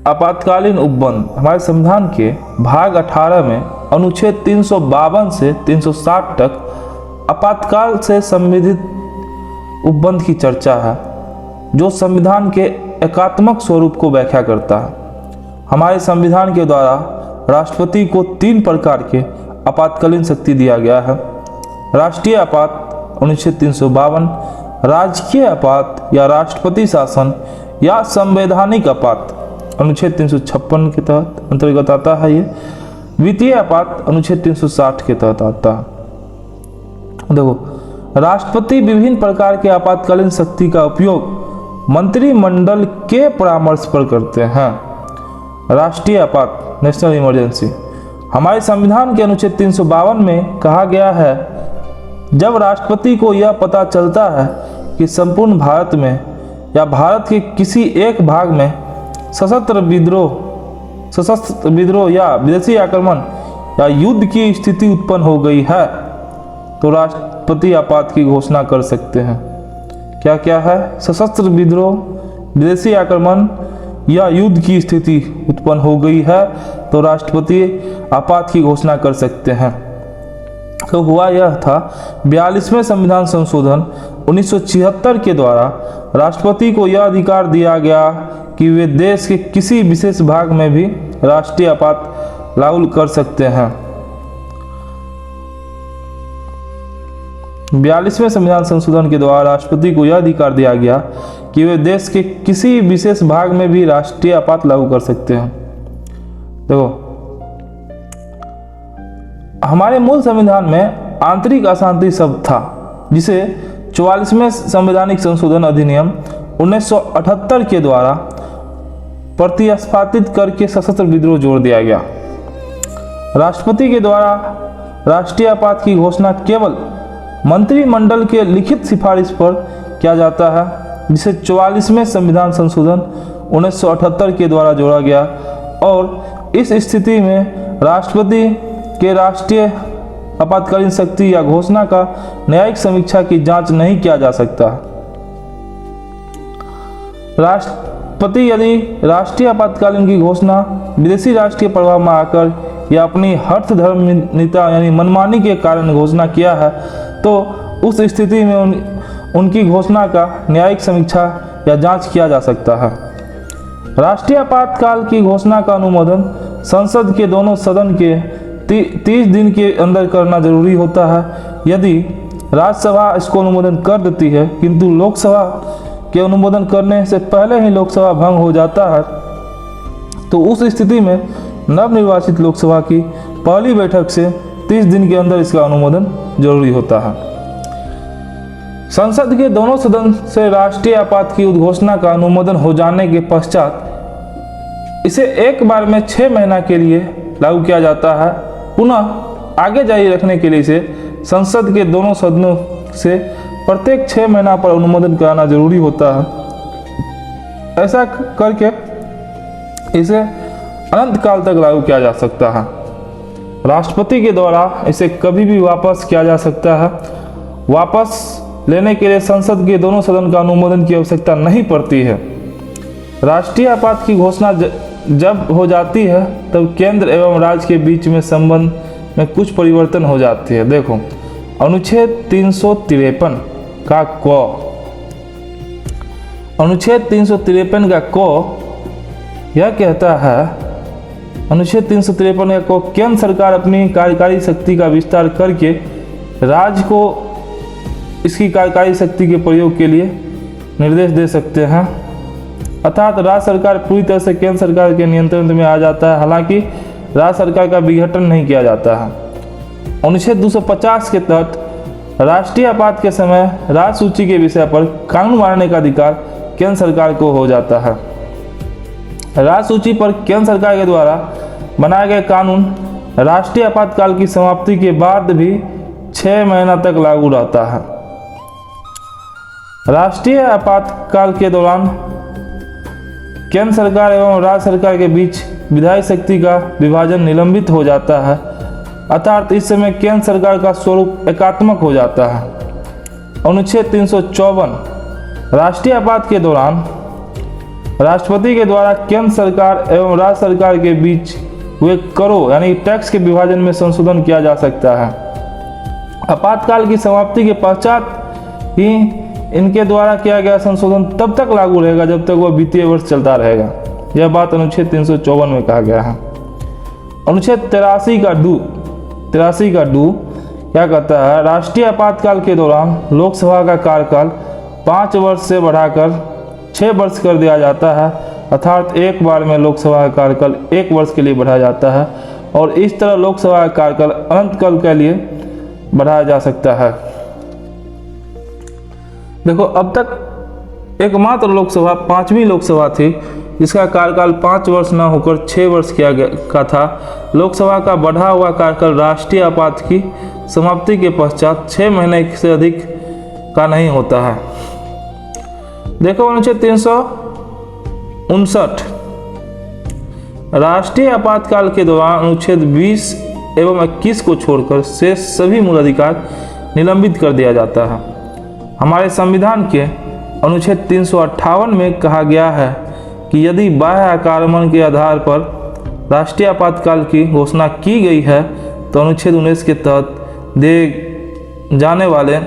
आपातकालीन उपबंध हमारे संविधान के भाग 18 में अनुच्छेद 352 से 360 तक आपातकाल से संबंधित उपबंध की चर्चा है, जो संविधान के एकात्मक स्वरूप को व्याख्या करता है। हमारे संविधान के द्वारा राष्ट्रपति को 3 प्रकार के आपातकालीन शक्ति दिया गया है। राष्ट्रीय आपात अनुच्छेद 352, राजकीय आपात या राष्ट्रपति शासन या संवैधानिक आपात अनुच्छेद 356 के तहत अंतर्गत आता है। ये वित्तीय आपात अनुच्छेद 360 के तहत आता है। देखो, राष्ट्रपति विभिन्न प्रकार के आपातकालीन शक्ति का उपयोग मंत्रिमंडल के परामर्श पर करते हैं। राष्ट्रीय आपात नेशनल इमरजेंसी हमारे संविधान के अनुच्छेद 352 में कहा गया है, जब राष्ट्रपति को यह पता चलता है कि संपूर्ण भारत में या भारत के किसी एक भाग में सशस्त्र विद्रोह या विदेशी आक्रमण या युद्ध की स्थिति उत्पन्न हो गई है, तो राष्ट्रपति आपात की घोषणा कर सकते हैं। क्या क्या है? सशस्त्र विद्रोह, विदेशी आक्रमण या युद्ध की स्थिति उत्पन्न हो गई है तो राष्ट्रपति आपात की घोषणा कर सकते हैं। तो हुआ यह था, 42वें संविधान संशोधन 1976 के द्वारा राष्ट्रपति को यह अधिकार दिया गया कि वे देश के किसी विशेष भाग में भी राष्ट्रीय आपात लागू कर सकते हैं। 42वें संविधान संशोधन के द्वारा राष्ट्रपति को यह अधिकार दिया गया कि वे देश के किसी विशेष भाग में भी राष्ट्रीय आपात लागू कर सकते हैं। देखो, हमारे मूल संविधान में आंतरिक अशांति शब्द था, जिसे 44वें संवैधानिक संशोधन अधिनियम 1978 के द्वारा प्रतिस्थापित करके सशस्त्र विद्रोह जोड़ दिया गया। राष्ट्रपति के द्वारा राष्ट्रीय आपात की घोषणा केवल मंत्रिमंडल के लिखित सिफारिश पर किया जाता है, जिसे 44वें संविधान संशोधन 1978 के द्वारा जोड़ा गया, और इस स्थिति में राष्ट्रपति के राष्ट्रीय आपातकालीन शक्ति या घोषणा का न्यायिक समीक्षा की जांच नहीं किया जा सकता। राष्ट्रपति यदि राष्ट्रीय आपातकालीन की घोषणा विदेशी राष्ट्र के प्रभाव में आकर या अपनी हठधर्मिता यानी मनमानी के कारण घोषणा किया है, तो उस स्थिति में उनकी घोषणा का न्यायिक समीक्षा या जांच किया जा सकता है। राष्ट्रीय आपातकाल की घोषणा का अनुमोदन संसद के दोनों सदन के 30 दिन के अंदर करना जरूरी होता है। यदि राज्यसभा इसको अनुमोदन कर देती है, किंतु लोकसभा के अनुमोदन करने से पहले ही लोकसभा भंग हो जाता है, तो उस स्थिति में नवनिर्वाचित लोकसभा की पहली बैठक से 30 दिन के अंदर इसका अनुमोदन जरूरी होता है। संसद के दोनों सदन से राष्ट्रीय आपात की उद्घोषणा का अनुमोदन हो जाने के पश्चात इसे एक बार में 6 महीना के लिए लागू किया जाता है। पुनः आगे जारी रखने के लिए इसे संसद के दोनों सदनों से प्रत्येक 6 महीना पर अनुमोदन कराना जरूरी होता है। ऐसा करके इसे अनंत काल तक लागू किया जा सकता है। राष्ट्रपति के द्वारा इसे कभी भी वापस किया जा सकता है। वापस लेने के लिए संसद के दोनों सदन का अनुमोदन की आवश्यकता नहीं पड़ती है। राष्ट्रीय आपात की घोषणा जब हो जाती है, तब केंद्र एवं राज्य के बीच में संबंध में कुछ परिवर्तन हो जाती है। देखो, अनुच्छेद 353 का क, अनुच्छेद 353 का क यह कहता है, अनुच्छेद 353 का क, केंद्र सरकार अपनी कार्यकारी शक्ति का विस्तार करके राज्य को इसकी कार्यकारी शक्ति के प्रयोग के लिए निर्देश दे सकते हैं। अर्थात राज्य सरकार पूरी तरह से केंद्र सरकार के नियंत्रण में आ जाता है, हालांकि राज्य सरकार का विघटन नहीं किया जाता है। अनुच्छेद 250 के तहत राष्ट्रीय आपात के समय राज्य सूची के विषय पर कानून बनाने का अधिकार केंद्र सरकार को हो जाता है। राज्य सूची पर केंद्र सरकार के द्वारा बनाए गए कानून राष्ट्रीय आपातकाल की समाप्ति के बाद भी 6 महीना तक लागू रहता है। राष्ट्रीय आपातकाल के दौरान केंद्र सरकार एवं राज्य सरकार के बीच विधायी शक्ति का विभाजन निलंबित हो जाता है, अर्थात इस समय केंद्र सरकार का स्वरूप एकात्मक हो जाता है। अनुच्छेद 354 राष्ट्रीय आपात के दौरान राष्ट्रपति के द्वारा केंद्र सरकार एवं राज्य सरकार के बीच हुए करों यानी टैक्स के विभाजन में संशोधन किया जा सकता है। आपातकाल की समाप्ति के पश्चात ही इनके द्वारा किया गया संशोधन तब तक लागू रहेगा जब तक वह वित्तीय वर्ष चलता रहेगा। यह बात अनुच्छेद 354 में कहा गया है। अनुच्छेद 83 का डू क्या कहता है, राष्ट्रीय आपातकाल के दौरान लोकसभा का कार्यकाल 5 वर्ष से बढ़ाकर 6 वर्ष कर दिया जाता है, अर्थात एक बार में लोकसभा का कार्यकाल 1 वर्ष के लिए बढ़ाया जाता है और इस तरह लोकसभा का कार्यकाल अनंत काल के लिए बढ़ाया जा सकता है। देखो, अब तक एकमात्र लोकसभा 5वीं लोकसभा थी जिसका कार्यकाल 5 वर्ष न होकर 6 वर्ष किया गया था। लोकसभा का बढ़ा हुआ कार्यकाल राष्ट्रीय आपात की समाप्ति के पश्चात 6 महीने से अधिक का नहीं होता है। देखो अनुच्छेद 359, राष्ट्रीय आपातकाल के दौरान अनुच्छेद 20 एवं 21 को छोड़कर शेष सभी मूल अधिकार निलंबित कर दिया जाता है। हमारे संविधान के अनुच्छेद 358 में कहा गया है कि यदि बाह्य आक्रमण के आधार पर राष्ट्रीय आपातकाल की घोषणा की गई है तो अनुच्छेद 19 के तहत दिए जाने वाले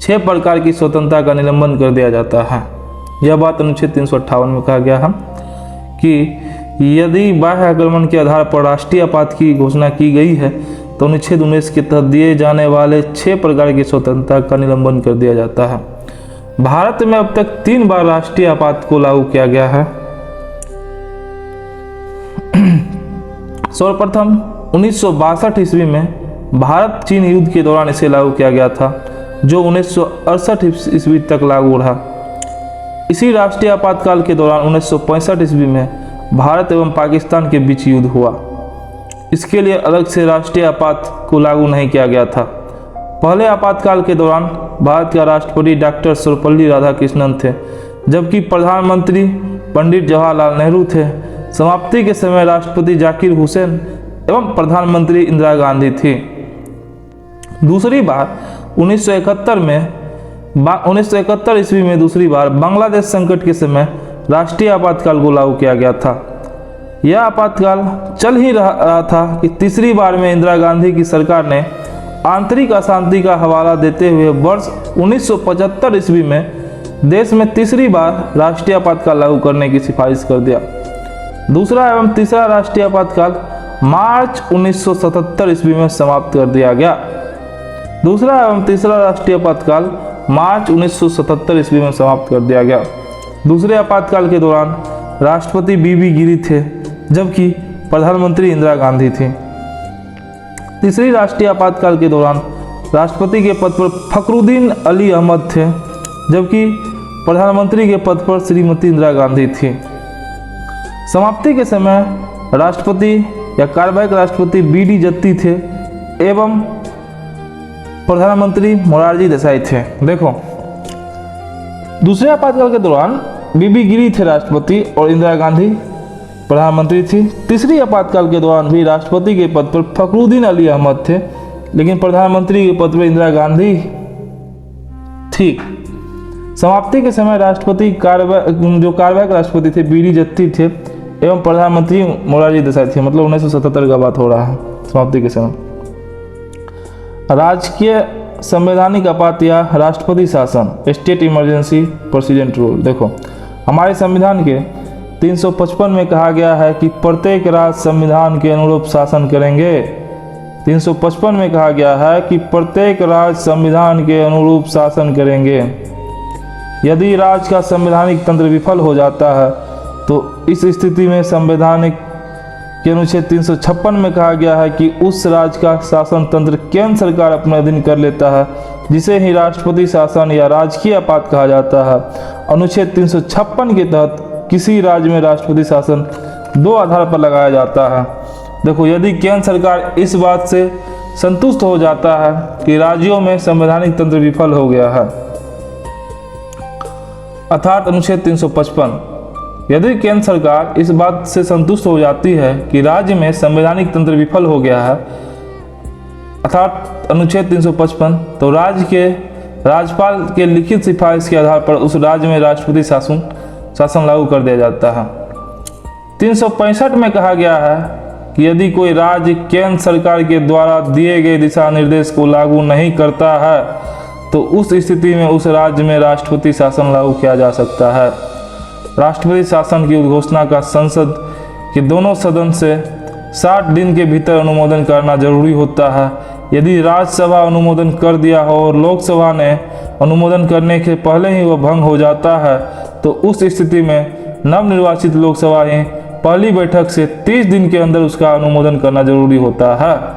6 प्रकार की स्वतंत्रता का निलंबन कर दिया जाता है। यह बात अनुच्छेद 358 में कहा गया है कि यदि बाह्य आक्रमण के आधार पर राष्ट्रीय आपात की घोषणा की गई है तो अनुच्छेद 19 के तहत दिए जाने वाले 6 प्रकार की स्वतंत्रता का निलंबन कर दिया जाता है। भारत में अब तक 3 बार राष्ट्रीय आपात को लागू किया गया है। सर्वप्रथम 1962 ईस्वी में भारत चीन युद्ध के दौरान इसे लागू किया गया था, जो 1968 ईस्वी तक लागू रहा। इसी राष्ट्रीय आपातकाल के दौरान 1965 ईस्वी में भारत एवं पाकिस्तान के बीच युद्ध हुआ। इसके लिए अलग से राष्ट्रीय आपात को लागू नहीं किया गया था। पहले आपातकाल के दौरान भारत का राष्ट्रपति डॉक्टर सर्वपल्ली राधाकृष्णन थे, जबकि प्रधानमंत्री पंडित जवाहरलाल नेहरू थे। समाप्ति के समय राष्ट्रपति जाकिर हुसैन एवं प्रधानमंत्री इंदिरा गांधी थी। दूसरी बार 1971 ईस्वी में दूसरी बार बांग्लादेश संकट के समय राष्ट्रीय आपातकाल को लागू किया गया था। यह आपातकाल चल ही रहा था कि तीसरी बार में इंदिरा गांधी की सरकार ने आंतरिक अशांति का हवाला देते हुए वर्ष 1975 ईस्वी में देश में तीसरी बार राष्ट्रीय आपातकाल लागू करने की सिफारिश कर दिया। दूसरा एवं तीसरा राष्ट्रीय आपातकाल मार्च 1977 ईस्वी में समाप्त कर दिया गया। दूसरा एवं तीसरा राष्ट्रीय आपातकाल मार्च 1977 ईस्वी में समाप्त कर दिया गया। दूसरे आपातकाल के दौरान राष्ट्रपति बीबी गिरी थे, जबकि प्रधानमंत्री इंदिरा गांधी थी। तीसरी राष्ट्रीय आपातकाल के दौरान राष्ट्रपति के पद पर फखरुद्दीन अली अहमद थे, जबकि प्रधानमंत्री के पद पर श्रीमती इंदिरा गांधी थी। समाप्ति के समय राष्ट्रपति या कार्यवाहक राष्ट्रपति बी.डी. जत्ती थे एवं प्रधानमंत्री मोरारजी देसाई थे। देखो, दूसरे आपातकाल के दौरान बीबी गिरी थे राष्ट्रपति और इंदिरा गांधी प्रधानमंत्री थी। तीसरी आपातकाल के दौरान भी राष्ट्रपति के पद पर फखरुद्दीन अली अहमद थे, लेकिन प्रधानमंत्री के पद पर इंदिरा गांधी थी। समाप्ति के समय राष्ट्रपति जो कार्यवाहक राष्ट्रपति थे बी.डी. जत्ती थे एवं प्रधानमंत्री मोरारजी देसाई थे। मतलब 1977 का बात हो रहा है समाप्ति के समय। राजकीय संवैधानिक आपात या राष्ट्रपति शासन, स्टेट इमरजेंसी प्रेसिडेंट रूल। देखो, हमारे संविधान के 355 में कहा गया है कि प्रत्येक राज्य संविधान के अनुरूप शासन करेंगे। 355 में कहा गया है कि प्रत्येक राज्य संविधान के अनुरूप शासन करेंगे। यदि राज्य का संवैधानिक तंत्र विफल हो जाता है तो इस स्थिति में संवैधानिक के अनुच्छेद 356 में कहा गया है कि उस राज्य का शासन तंत्र केंद्र सरकार अपने अधीन कर लेता है, जिसे ही राष्ट्रपति शासन या राजकीय आपात कहा जाता है। अनुच्छेद 356 के तहत किसी राज्य में राष्ट्रपति शासन 2 आधार पर लगाया जाता है। देखो, यदि केंद्र सरकार इस बात से संतुष्ट हो जाता है कि राज्यों में संवैधानिक तंत्र विफल हो गया है, अर्थात अनुच्छेद 355, यदि केंद्र सरकार इस बात से संतुष्ट हो जाती है कि राज्य में संवैधानिक तंत्र विफल हो गया है, अर्थात अनुच्छेद 355, तो राज्य के राज्यपाल के लिखित सिफारिश के आधार पर उस राज्य में राष्ट्रपति शासन शासन लागू कर दिया जाता है। 365 में कहा गया है कि यदि कोई राज्य केंद्र सरकार के द्वारा दिए गए दिशा निर्देश को लागू नहीं करता है तो उस स्थिति में उस राज्य में राष्ट्रपति शासन लागू किया जा सकता है। राष्ट्रपति शासन की उद्घोषणा का संसद के दोनों सदन से 60 दिन के भीतर अनुमोदन करना जरूरी होता है। यदि राज्यसभा अनुमोदन कर दिया हो और लोकसभा ने अनुमोदन करने के पहले ही वह भंग हो जाता है तो उस स्थिति में नवनिर्वाचित लोकसभा ही पहली बैठक से 30 दिन के अंदर उसका अनुमोदन करना जरूरी होता है।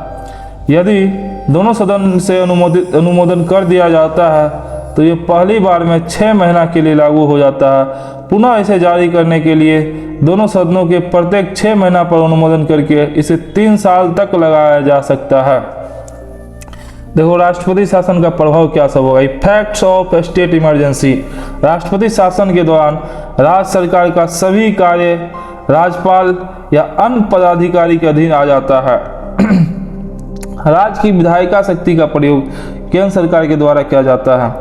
यदि दोनों सदन से अनुमोदन कर दिया जाता है तो ये पहली बार में 6 महीना के लिए लागू हो जाता है। पुनः इसे जारी करने के लिए दोनों सदनों के प्रत्येक 6 महीना पर अनुमोदन करके इसे 3 साल तक लगाया जा सकता है। देखो राष्ट्रपति शासन का प्रभाव क्या सब होगा। Effects of state emergency. राष्ट्रपति शासन के दौरान राज्य सरकार का सभी कार्य राज्यपाल या अन्य पदाधिकारी के अधीन आ जाता है। राज्य की विधायिका शक्ति का प्रयोग केंद्र सरकार के द्वारा किया जाता है।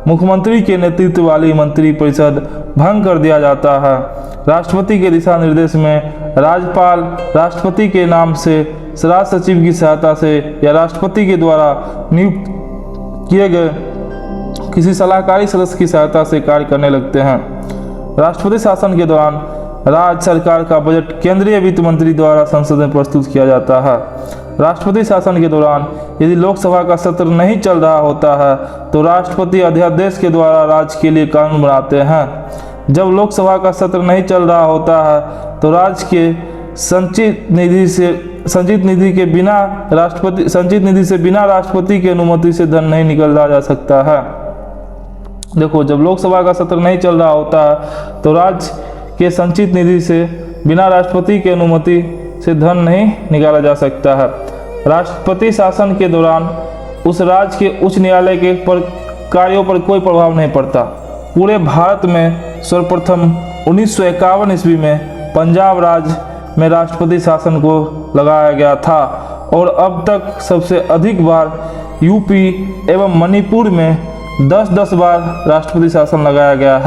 मुख्यमंत्री के नेतृत्व वाली मंत्रिपरिषद भंग कर दिया जाता है। राष्ट्रपति के दिशा निर्देश में राज्यपाल राष्ट्रपति के नाम से राज्य सचिव की सहायता से या राष्ट्रपति के द्वारा नियुक्त किए गए किसी सलाहकारी सदस्य की सहायता से कार्य करने लगते हैं। राष्ट्रपति शासन के दौरान राज्य सरकार का बजट केंद्रीय वित्त मंत्री द्वारा संसद में प्रस्तुत किया जाता है। राष्ट्रपति शासन के दौरान यदि लोकसभा का सत्र नहीं चल रहा होता है तो राष्ट्रपति अध्यादेश के द्वारा राज्य के लिए कानून बनाते हैं। जब लोकसभा का सत्र नहीं चल रहा होता है तो राज्य के संचित निधि से बिना राष्ट्रपति की अनुमति से धन नहीं निकाला जा सकता है। देखो जब लोकसभा का सत्र नहीं चल रहा होता है तो राज्य के संचित निधि से बिना राष्ट्रपति की अनुमति से धन नहीं निकाला जा सकता है। राष्ट्रपति शासन के दौरान उस राज्य के उच्च न्यायालय के कार्यों पर कोई प्रभाव नहीं पड़ता। पूरे भारत में सर्वप्रथम 1951 ईस्वी में पंजाब राज्य में राष्ट्रपति शासन को लगाया गया था और अब तक सबसे अधिक बार यूपी एवं मणिपुर में 10-10 बार राष्ट्रपति शासन लगाया गया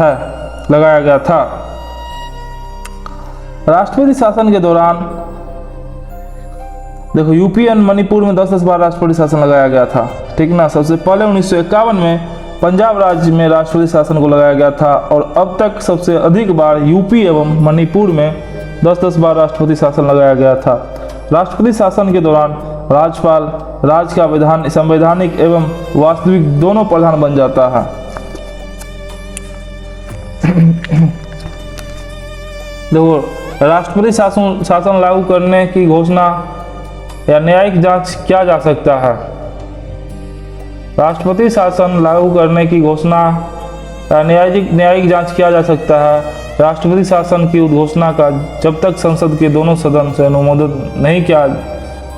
था। राष्ट्रपति शासन के दौरान देखो यूपी एंड मणिपुर में 10-10 बार राष्ट्रपति शासन लगाया गया था, ठीक ना। सबसे पहले 1951 में पंजाब राज्य में राष्ट्रपति शासन को लगाया गया था और अब तक सबसे अधिक बार यूपी एवं मणिपुर में 10-10 बार राष्ट्रपति शासन लगाया गया था। राष्ट्रपति शासन के दौरान राज्यपाल राज्य का संवैधानिक एवं वास्तविक दोनों प्रधान बन जाता है। देखो राष्ट्रपति शासन लागू करने की घोषणा या न्यायिक जांच किया जा सकता है। राष्ट्रपति शासन लागू करने की घोषणा या न्यायिक जांच किया जा सकता है। राष्ट्रपति शासन की उद्घोषणा का जब तक संसद के दोनों सदन से अनुमोदन नहीं किया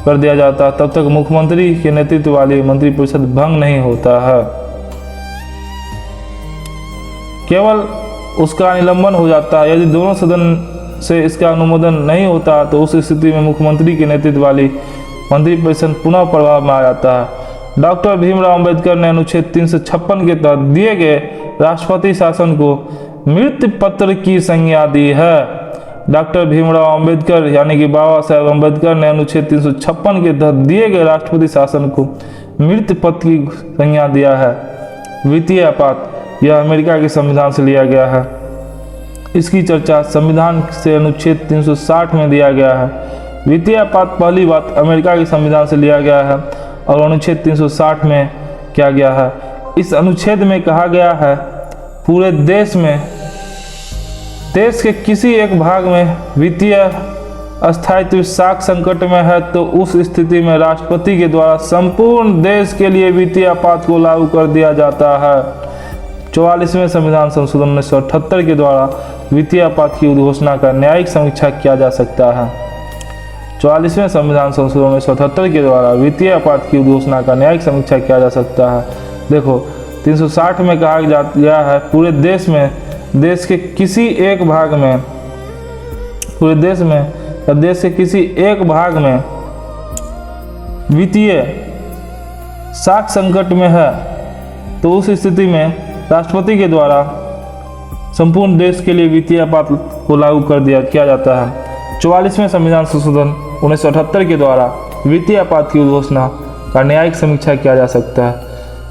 कर दिया जाता तब तक मुख्यमंत्री के नेतृत्व वाली मंत्रिपरिषद भंग नहीं होता है। केवल उसका निलंबन हो जाता है। यदि दोनों सदन से इसका अनुमोदन नहीं होता तो उस स्थिति में मुख्यमंत्री के नेतृत्व वाली मंत्रिपरिषद पुनः प्रभाव में आ जाता है। डॉक्टर भीमराव अंबेडकर ने अनुच्छेद 356 के तहत दिए गए राष्ट्रपति शासन को मृत्यु पत्र की संज्ञा दी है। डॉक्टर भीमराव अंबेडकर यानी कि बाबा साहेब अंबेडकर ने अनुच्छेद 356 के तहत दिए गए राष्ट्रपति शासन को मृत्यु पत्र की संज्ञा दिया है। वित्तीय आपात यह अमेरिका के संविधान से लिया गया है। इसकी चर्चा संविधान से अनुच्छेद 360 में दिया गया है। वित्तीय आपात पहली बात अमेरिका के संविधान से लिया गया है और अनुच्छेद 360 में किया गया है। इस अनुच्छेद में कहा गया है पूरे देश के किसी एक भाग में वित्तीय अस्थायित्व साख संकट में है तो उस स्थिति में राष्ट्रपति के द्वारा संपूर्ण देश के लिए वित्तीय आपात को लागू कर दिया जाता है। 44वें संविधान संशोधन 1978 के द्वारा वित्तीय आपात की उद्घोषणा का न्यायिक समीक्षा किया जा सकता है। 44वें संविधान संशोधन 1978 के द्वारा वित्तीय आपात की उद्घोषणा का न्यायिक समीक्षा किया जा सकता है। देखो 360 में कहा गया है पूरे देश में देश के किसी एक भाग में पूरे देश में या देश के किसी एक भाग में वित्तीय साख संकट में है तो उस स्थिति में राष्ट्रपति के द्वारा संपूर्ण देश के लिए वित्तीय आपात को लागू किया जाता है। 44वें संविधान संशोधन 1978 के द्वारा वित्तीय आपात की घोषणा का न्यायिक समीक्षा किया जा सकता है।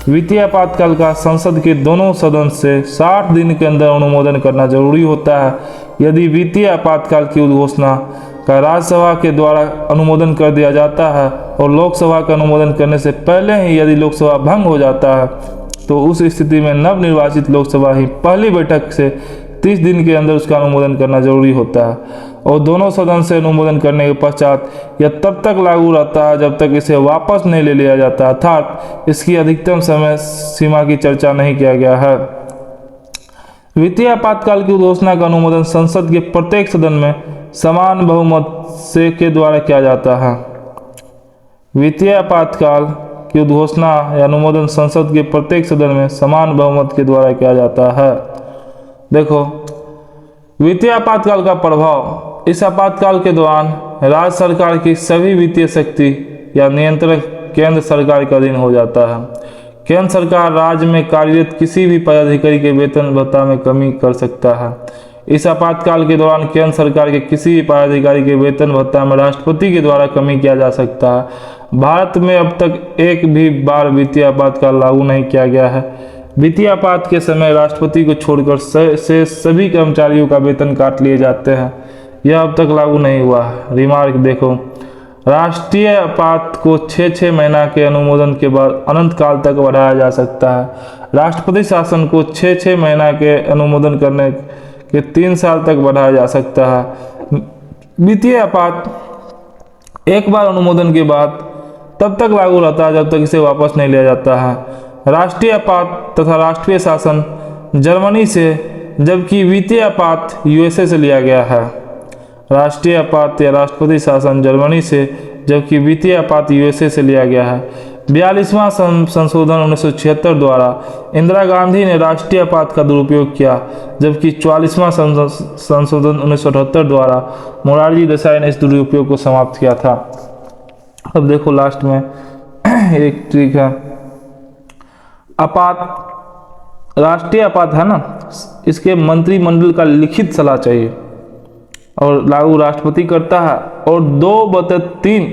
वित्तीय आपातकाल का संसद के दोनों सदन से 60 दिन के अंदर अनुमोदन करना जरूरी होता है। यदि वित्तीय आपातकाल की घोषणा का राज्यसभा के द्वारा अनुमोदन कर दिया जाता है और लोकसभा का अनुमोदन करने से पहले ही यदि लोकसभा भंग हो जाता है तो उस स्थिति में नवनिर्वाचित लोकसभा ही पहली बैठक से 30 दिन के अंदर उसका अनुमोदन करना जरूरी होता है और दोनों सदन से अनुमोदन करने के पश्चात यह तब तक लागू रहता है जब तक इसे वापस नहीं ले लिया जाता, अर्थात इसकी अधिकतम समय सीमा की चर्चा नहीं किया गया है। वित्तीय आपातकाल की घोषणा का अनुमोदन संसद के प्रत्येक सदन में समान बहुमत से के द्वारा किया जाता है। वित्तीय आपातकाल की घोषणा या अनुमोदन संसद के प्रत्येक सदन में समान बहुमत के द्वारा किया जाता है। देखो, वित्तीय आपातकाल का प्रभाव। इस आपातकाल के दौरान राज्य सरकार की सभी वित्तीय शक्ति या नियंत्रण केंद्र सरकार के अधीन हो जाता है। केंद्र सरकार राज्य में कार्यरत किसी भी पदाधिकारी के वेतन भत्ता में कमी कर सकता है। इस आपातकाल के दौरान केंद्र सरकार के किसी भी पदाधिकारी के वेतन भत्ता में राष्ट्रपति के द्वारा कमी किया जा सकता है। भारत में अब तक एक भी बार वित्तीय आपातकाल लागू नहीं किया गया है। वित्तीय आपात के समय राष्ट्रपति को छोड़कर से सभी कर्मचारियों का वेतन काट लिए जाते हैं। यह अब तक लागू नहीं हुआ है। रिमार्क देखो, राष्ट्रीय आपात को 6 महीना के अनुमोदन के बाद अनंत काल तक बढ़ाया जा सकता है। राष्ट्रपति शासन को 6 महीना के अनुमोदन करने के 3 साल तक बढ़ाया जा सकता है। वित्तीय आपात एक बार अनुमोदन के बाद तब तक लागू रहता है जब तक इसे वापस नहीं लिया जाता है। राष्ट्रीय आपात तथा राष्ट्रीय शासन जर्मनी से, जबकि वित्तीय आपात यूएसए से लिया गया है। राष्ट्रीय आपात या राष्ट्रपति शासन जर्मनी से, जबकि वित्तीय आपात यूएसए से लिया गया है। 42वां संशोधन 1976 द्वारा इंदिरा गांधी ने राष्ट्रीय आपात का दुरुपयोग किया, जबकि 44वां संशोधन 1978 द्वारा मोरारजी देसाई ने इस दुरुपयोग को समाप्त किया था। अब देखो लास्ट में एक ट्रिक है। आपात, राष्ट्रीय आपात है ना, इसके मंत्रिमंडल का लिखित सलाह चाहिए और लागू राष्ट्रपति करता है और 2/3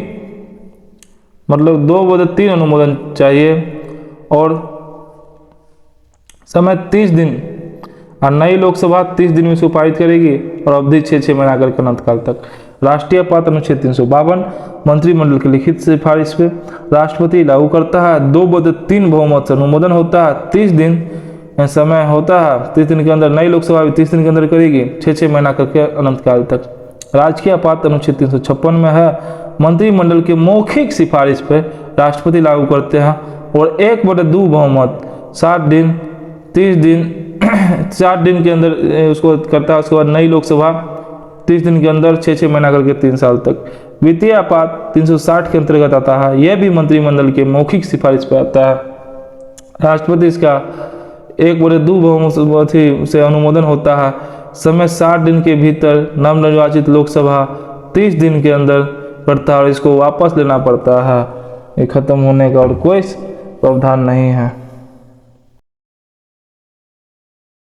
मतलब 2/3 अनुमोदन चाहिए और समय 30 दिन और नई लोकसभा 30 दिन में इसे पारित करेगी और अवधि 6 महीना करके अनंतकाल तक। राष्ट्रीय आपात अनुच्छेद 352 मंत्रिमंडल की लिखित सिफारिश पे राष्ट्रपति लागू करता है। 2/3 बहुमत से अनुमोदन होता है। 30 दिन समय होता है। 30 दिन के अंदर नई लोकसभा भी 30 दिन के अंदर करेगी, 6 महीना करके अनंतकाल तक। राजकीय आपात अनुच्छेद 356 में है, मंत्रिमंडल के मौखिक सिफारिश पे राष्ट्रपति लागू करते हैं और 1/2 बहुमत 60 दिन 30 दिन 60 दिन के अंदर उसको करता है। उसके बाद नई लोकसभा 30 दिन के अंदर 6 महीना करके 3 साल तक। वित्तीय आपात 360 के अंतर्गत आता है। यह भी मंत्रिमंडल के मौखिक सिफारिश पर आता है। राष्ट्रपति इसका 1/2 बहुमत से अनुमोदन होता है। समय 60 दिन के भीतर नवनिर्वाचित लोकसभा 30 दिन के अंदर करता है और इसको वापस लेना पड़ता है। ये खत्म होने का और कोई प्रावधान नहीं है।